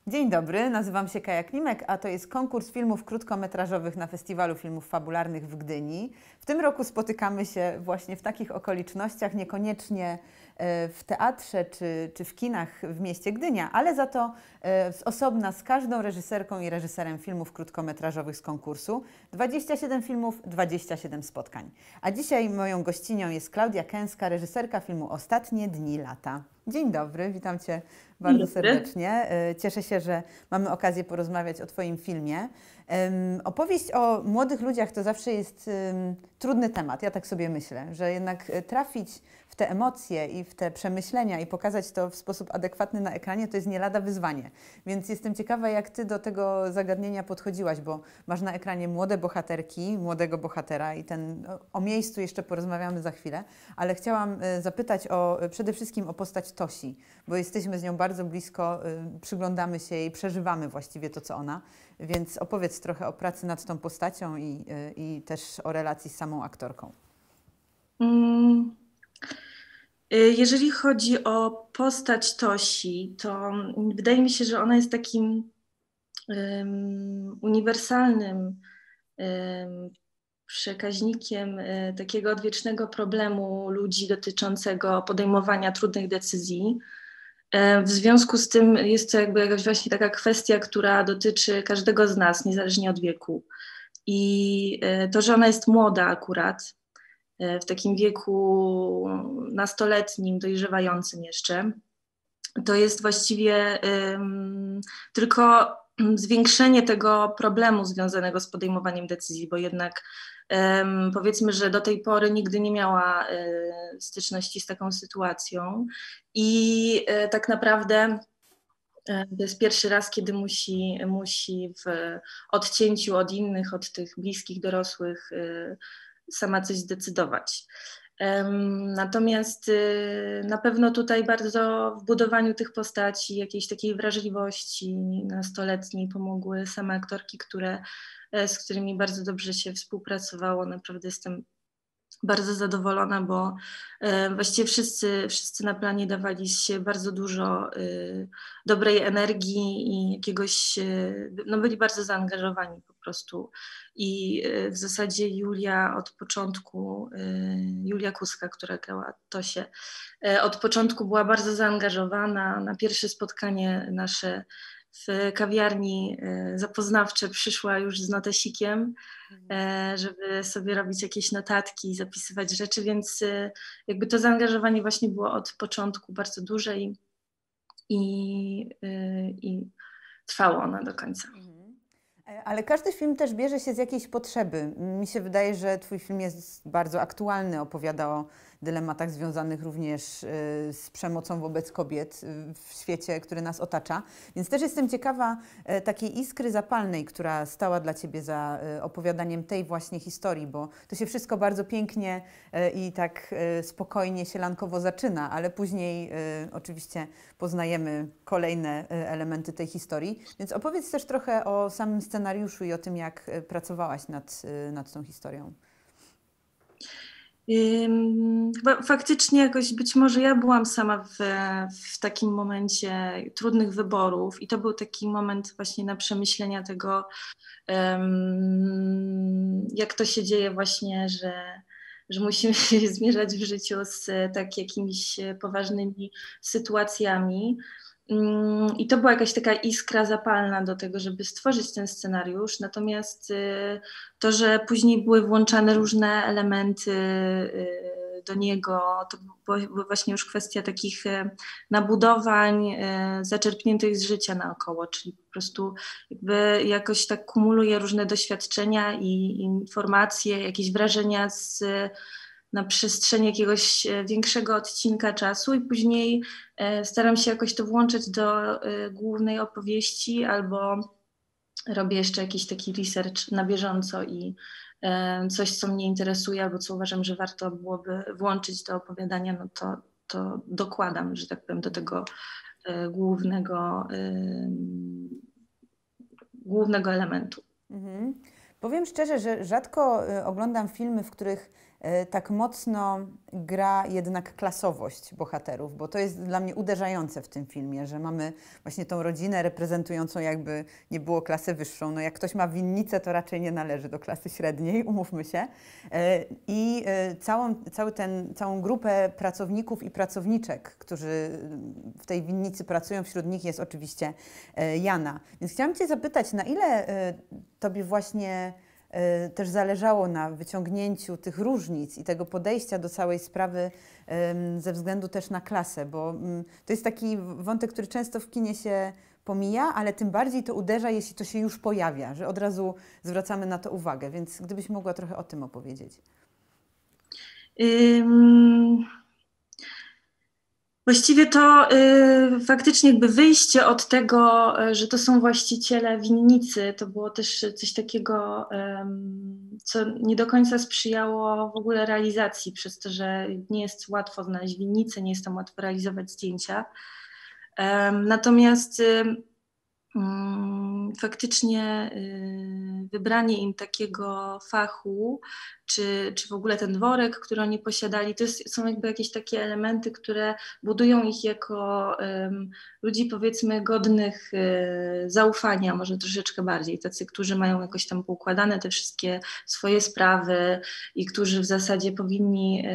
Dzień dobry, nazywam się Kaja Klimek, a to jest konkurs filmów krótkometrażowych na Festiwalu Filmów Fabularnych w Gdyni. W tym roku spotykamy się właśnie w takich okolicznościach, niekoniecznie w teatrze czy w kinach w mieście Gdynia, ale za to z osobna z każdą reżyserką i reżyserem filmów krótkometrażowych z konkursu. 27 filmów, 27 spotkań. A dzisiaj moją gościnią jest Klaudia Kęska, reżyserka filmu Ostatnie dni lata. Dzień dobry, witam Cię bardzo serdecznie. Cieszę się, że mamy okazję porozmawiać o Twoim filmie. Opowieść o młodych ludziach to zawsze jest trudny temat, ja tak sobie myślę, że jednak trafić w te emocje i w te przemyślenia i pokazać to w sposób adekwatny na ekranie to jest nie lada wyzwanie. Więc jestem ciekawa, jak Ty do tego zagadnienia podchodziłaś, bo masz na ekranie młode bohaterki, młodego bohatera i o miejscu jeszcze porozmawiamy za chwilę, ale chciałam zapytać przede wszystkim o postać Tosi, bo jesteśmy z nią bardzo blisko, przyglądamy się jej, przeżywamy właściwie to, co ona, więc opowiedz trochę o pracy nad tą postacią i też o relacji z samą aktorką. Jeżeli chodzi o postać Tosi, to wydaje mi się, że ona jest takim uniwersalnym przekaźnikiem takiego odwiecznego problemu ludzi dotyczącego podejmowania trudnych decyzji. W związku z tym jest to jakby jakaś właśnie taka kwestia, która dotyczy każdego z nas, niezależnie od wieku. I to, że ona jest młoda akurat, w takim wieku nastoletnim, dojrzewającym jeszcze, to jest właściwie tylko zwiększenie tego problemu związanego z podejmowaniem decyzji, bo jednak powiedzmy, że do tej pory nigdy nie miała styczności z taką sytuacją i tak naprawdę to jest pierwszy raz, kiedy musi w odcięciu od innych, od tych bliskich, dorosłych sama coś zdecydować. Natomiast na pewno tutaj bardzo w budowaniu tych postaci, jakiejś takiej wrażliwości nastoletniej pomogły same aktorki, z którymi bardzo dobrze się współpracowało. Naprawdę jestem bardzo zadowolona, bo właściwie wszyscy na planie dawali się bardzo dużo dobrej energii i jakiegoś, no byli bardzo zaangażowani po prostu. I w zasadzie Julia od początku, Julia Kuska, która grała Tosię, od początku była bardzo zaangażowana. Na pierwsze spotkanie nasze w kawiarni zapoznawcze przyszła już z notesikiem, żeby sobie robić jakieś notatki, zapisywać rzeczy, więc jakby to zaangażowanie właśnie było od początku bardzo duże i trwało ono do końca. Ale każdy film też bierze się z jakiejś potrzeby. Mi się wydaje, że Twój film jest bardzo aktualny, opowiada o dylematach związanych również z przemocą wobec kobiet w świecie, który nas otacza. Więc też jestem ciekawa takiej iskry zapalnej, która stała dla Ciebie za opowiadaniem tej właśnie historii, bo to się wszystko bardzo pięknie i tak spokojnie, sielankowo zaczyna, ale później oczywiście poznajemy kolejne elementy tej historii. Więc opowiedz też trochę o samym scenariuszu i o tym, jak pracowałaś nad tą historią. Chyba faktycznie jakoś być może ja byłam sama w takim momencie trudnych wyborów i to był taki moment właśnie na przemyślenia tego, jak to się dzieje właśnie, że musimy się zmierzać w życiu z tak jakimiś poważnymi sytuacjami. I to była jakaś taka iskra zapalna do tego, żeby stworzyć ten scenariusz. Natomiast to, że później były włączane różne elementy do niego, to była właśnie już kwestia takich nabudowań zaczerpniętych z życia naokoło, czyli po prostu jakby jakoś tak kumuluje różne doświadczenia i informacje, jakieś wrażenia na przestrzeni jakiegoś większego odcinka czasu i później staram się jakoś to włączyć do głównej opowieści albo robię jeszcze jakiś taki research na bieżąco i coś, co mnie interesuje albo co uważam, że warto byłoby włączyć do opowiadania, no to dokładam, że tak powiem, do tego głównego elementu. Powiem szczerze, że rzadko oglądam filmy, w których tak mocno gra jednak klasowość bohaterów, bo to jest dla mnie uderzające w tym filmie, że mamy właśnie tą rodzinę reprezentującą jakby nie było klasę wyższą. No jak ktoś ma winnicę, to raczej nie należy do klasy średniej, umówmy się. I całą grupę pracowników i pracowniczek, którzy w tej winnicy pracują, wśród nich jest oczywiście Jana. Więc chciałam Cię zapytać, na ile Tobie właśnie też zależało na wyciągnięciu tych różnic i tego podejścia do całej sprawy ze względu też na klasę, bo to jest taki wątek, który często w kinie się pomija, ale tym bardziej to uderza, jeśli to się już pojawia, że od razu zwracamy na to uwagę, więc gdybyś mogła trochę o tym opowiedzieć. Właściwie to faktycznie jakby wyjście od tego, że to są właściciele winnicy, to było też coś takiego, co nie do końca sprzyjało w ogóle realizacji, przez to, że nie jest łatwo znaleźć winnicę, nie jest tam łatwo realizować zdjęcia. Natomiast faktycznie wybranie im takiego fachu, czy w ogóle ten dworek, który oni posiadali, to są jakby jakieś takie elementy, które budują ich jako ludzi powiedzmy godnych zaufania, może troszeczkę bardziej, tacy, którzy mają jakoś tam poukładane te wszystkie swoje sprawy i którzy w zasadzie powinni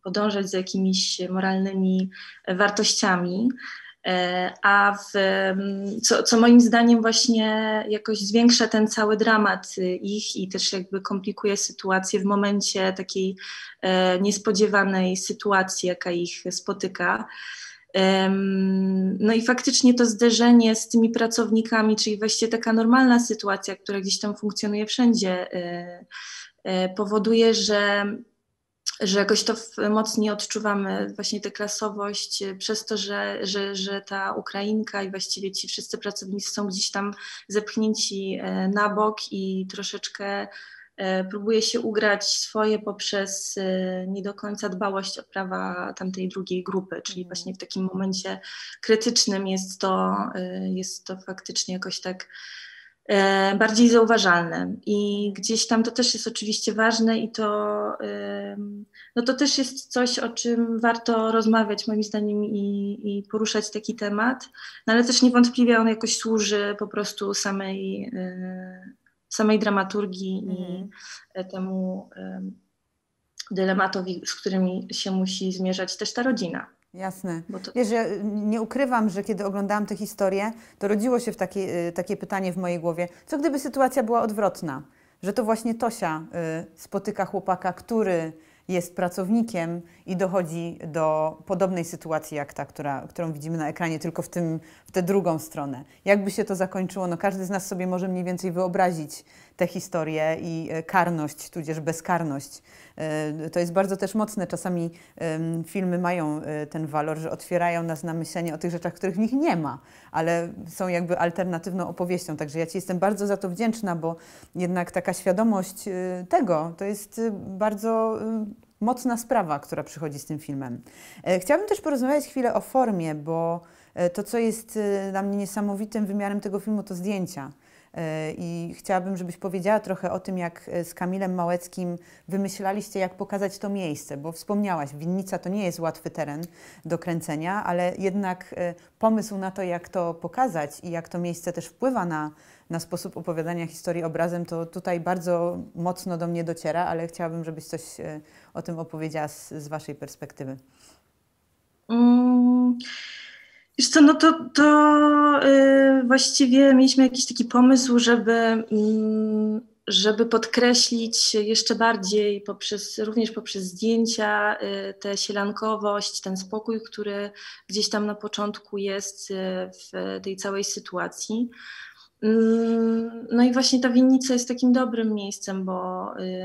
podążać za jakimiś moralnymi wartościami. A co moim zdaniem właśnie jakoś zwiększa ten cały dramat ich i też jakby komplikuje sytuację w momencie takiej niespodziewanej sytuacji, jaka ich spotyka. No i faktycznie to zderzenie z tymi pracownikami, czyli właściwie taka normalna sytuacja, która gdzieś tam funkcjonuje wszędzie, powoduje, że jakoś to mocniej odczuwamy właśnie tę klasowość przez to, że ta Ukrainka i właściwie ci wszyscy pracownicy są gdzieś tam zepchnięci na bok i troszeczkę próbuje się ugrać swoje poprzez nie do końca dbałość o prawa tamtej drugiej grupy, czyli właśnie w takim momencie krytycznym jest to faktycznie jakoś tak bardziej zauważalne i gdzieś tam to też jest oczywiście ważne i no to też jest coś, o czym warto rozmawiać moim zdaniem i poruszać taki temat, no ale też niewątpliwie on jakoś służy po prostu samej dramaturgii i temu dylematowi, z którymi się musi zmierzać też ta rodzina. Jasne. Wiesz, ja nie ukrywam, że kiedy oglądałam tę historię, to rodziło się takie pytanie w mojej głowie, co gdyby sytuacja była odwrotna? Że to właśnie Tosia spotyka chłopaka, który jest pracownikiem i dochodzi do podobnej sytuacji jak ta, którą widzimy na ekranie, tylko w tę drugą stronę. Jakby się to zakończyło? No każdy z nas sobie może mniej więcej wyobrazić tę historię i karność, tudzież bezkarność. To jest bardzo też mocne. Czasami filmy mają ten walor, że otwierają nas na myślenie o tych rzeczach, których w nich nie ma, ale są jakby alternatywną opowieścią. Także ja Ci jestem bardzo za to wdzięczna, bo jednak taka świadomość tego to jest bardzo mocna sprawa, która przychodzi z tym filmem. Chciałabym też porozmawiać chwilę o formie, bo to, co jest dla mnie niesamowitym wymiarem tego filmu, to zdjęcia. I chciałabym, żebyś powiedziała trochę o tym, jak z Kamilem Małeckim wymyślaliście, jak pokazać to miejsce, bo wspomniałaś, winnica to nie jest łatwy teren do kręcenia, ale jednak pomysł na to, jak to pokazać i jak to miejsce też wpływa na sposób opowiadania historii obrazem, to tutaj bardzo mocno do mnie dociera, ale chciałabym, żebyś coś o tym opowiedziała z Waszej perspektywy. Wiesz co, no to właściwie mieliśmy jakiś taki pomysł, żeby podkreślić jeszcze bardziej również poprzez zdjęcia tę sielankowość, ten spokój, który gdzieś tam na początku jest w tej całej sytuacji. No i właśnie ta winnica jest takim dobrym miejscem,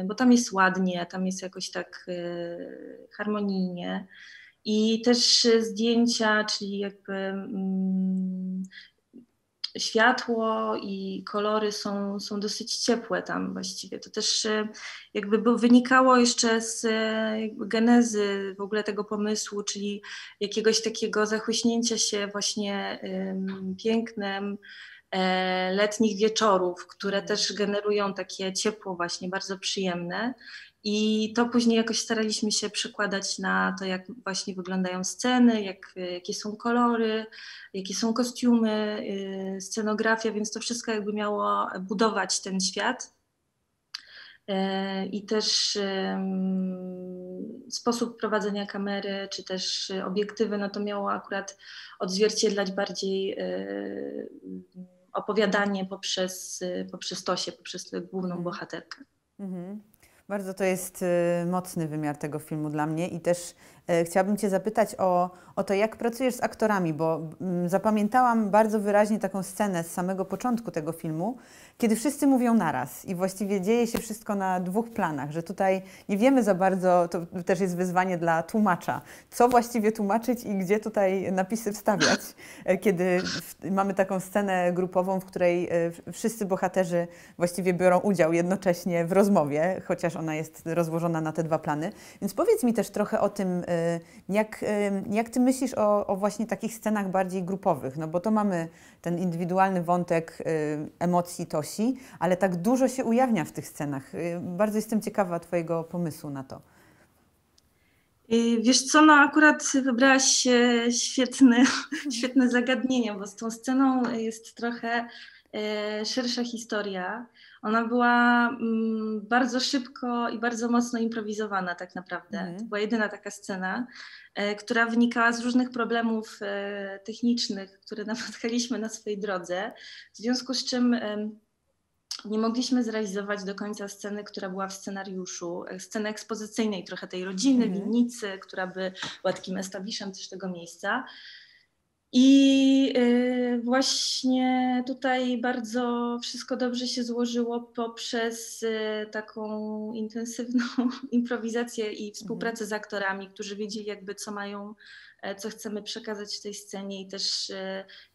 bo tam jest ładnie, tam jest jakoś tak harmonijnie. I też zdjęcia, czyli jakby światło i kolory są dosyć ciepłe tam właściwie. To też jakby wynikało jeszcze z jakby genezy w ogóle tego pomysłu, czyli jakiegoś takiego zachłyśnięcia się właśnie pięknem letnich wieczorów, które też generują takie ciepło właśnie bardzo przyjemne. I to później jakoś staraliśmy się przekładać na to, jak właśnie wyglądają sceny, jakie są kolory, jakie są kostiumy, scenografia, więc to wszystko jakby miało budować ten świat. I też sposób prowadzenia kamery, czy też obiektywy, no to miało akurat odzwierciedlać bardziej opowiadanie poprzez Tosię, poprzez tę główną bohaterkę. Bardzo to jest mocny wymiar tego filmu dla mnie i też chciałabym Cię zapytać o to, jak pracujesz z aktorami, bo zapamiętałam bardzo wyraźnie taką scenę z samego początku tego filmu, kiedy wszyscy mówią naraz i właściwie dzieje się wszystko na dwóch planach, że tutaj nie wiemy za bardzo, to też jest wyzwanie dla tłumacza, co właściwie tłumaczyć i gdzie tutaj napisy wstawiać, kiedy mamy taką scenę grupową, w której wszyscy bohaterzy właściwie biorą udział jednocześnie w rozmowie, chociaż ona jest rozłożona na te dwa plany. Więc powiedz mi też trochę o tym, jak Ty myślisz o właśnie takich scenach bardziej grupowych, no bo to mamy ten indywidualny wątek emocji Tosi, ale tak dużo się ujawnia w tych scenach. Bardzo jestem ciekawa Twojego pomysłu na to. Wiesz co, no akurat wybrałaś świetne zagadnienie, bo z tą sceną jest trochę szersza historia. Ona była bardzo szybko i bardzo mocno improwizowana tak naprawdę. To była jedyna taka scena, która wynikała z różnych problemów technicznych, które napotkaliśmy na swojej drodze, w związku z czym nie mogliśmy zrealizować do końca sceny, która była w scenariuszu, sceny ekspozycyjnej trochę tej rodziny, winnicy, która by była takim establiszem też tego miejsca. I właśnie tutaj bardzo wszystko dobrze się złożyło poprzez taką intensywną improwizację i współpracę z aktorami, którzy wiedzieli jakby co chcemy przekazać w tej scenie i też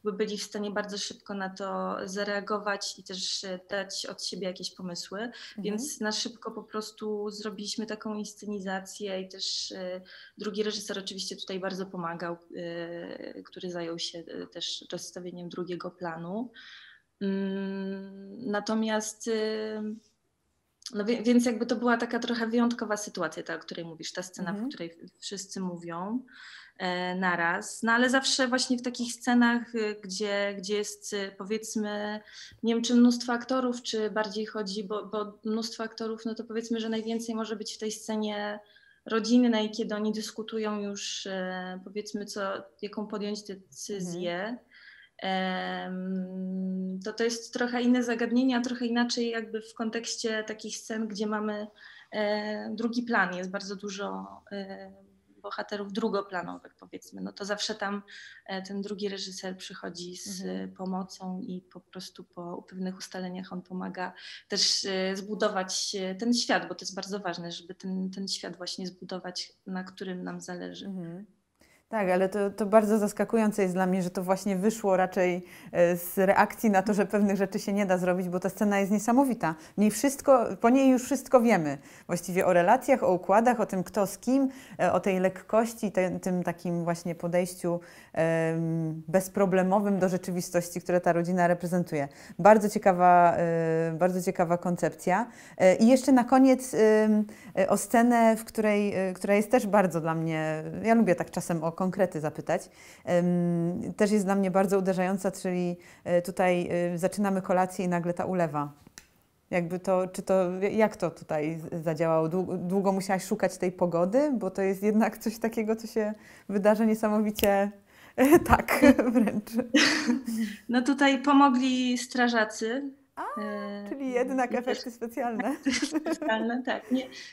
jakby byli w stanie bardzo szybko na to zareagować i też dać od siebie jakieś pomysły, więc na szybko po prostu zrobiliśmy taką inscenizację i też drugi reżyser oczywiście tutaj bardzo pomagał, który zajął się też rozstawieniem drugiego planu. Natomiast no więc jakby to była taka trochę wyjątkowa sytuacja, ta, o której mówisz, ta scena, w której wszyscy mówią naraz, no ale zawsze właśnie w takich scenach, gdzie jest powiedzmy, nie wiem czy mnóstwo aktorów, czy bardziej chodzi, bo mnóstwo aktorów, no to powiedzmy, że najwięcej może być w tej scenie rodzinnej, kiedy oni dyskutują już powiedzmy jaką podjąć decyzję. To jest trochę inne zagadnienie, a trochę inaczej jakby w kontekście takich scen, gdzie mamy drugi plan, jest bardzo dużo bohaterów drugoplanowych powiedzmy, no to zawsze tam ten drugi reżyser przychodzi z pomocą i po prostu po pewnych ustaleniach on pomaga też zbudować ten świat, bo to jest bardzo ważne, żeby ten świat właśnie zbudować, na którym nam zależy. Tak, ale to bardzo zaskakujące jest dla mnie, że to właśnie wyszło raczej z reakcji na to, że pewnych rzeczy się nie da zrobić, bo ta scena jest niesamowita. Po niej już wszystko wiemy. Właściwie o relacjach, o układach, o tym kto z kim, o tej lekkości, tym takim właśnie podejściu bezproblemowym do rzeczywistości, które ta rodzina reprezentuje. Bardzo ciekawa koncepcja. I jeszcze na koniec o scenę, która jest też bardzo dla mnie, ja lubię tak czasem o konkrety zapytać, też jest dla mnie bardzo uderzająca, czyli tutaj zaczynamy kolację i nagle ta ulewa. Jak to tutaj zadziałało? Długo musiałaś szukać tej pogody? Bo to jest jednak coś takiego, co się wydarza niesamowicie tak wręcz. No tutaj pomogli strażacy. Czyli jednak efekty specjalne. Tak.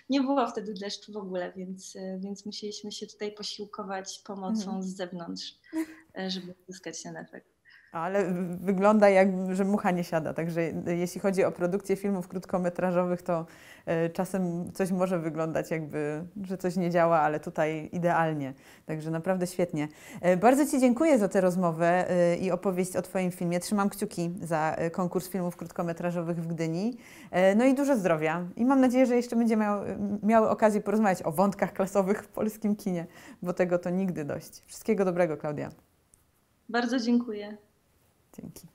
Nie było wtedy deszczu w ogóle, więc musieliśmy się tutaj posiłkować pomocą z zewnątrz, żeby uzyskać ten efekt. Ale wygląda że mucha nie siada, także jeśli chodzi o produkcję filmów krótkometrażowych, to czasem coś może wyglądać że coś nie działa, ale tutaj idealnie. Także naprawdę świetnie. Bardzo Ci dziękuję za tę rozmowę i opowieść o Twoim filmie. Trzymam kciuki za konkurs filmów krótkometrażowych w Gdyni. No i dużo zdrowia. I mam nadzieję, że jeszcze będziemy miały okazję porozmawiać o wątkach klasowych w polskim kinie, bo tego to nigdy dość. Wszystkiego dobrego, Klaudia. Bardzo dziękuję. Dzięki.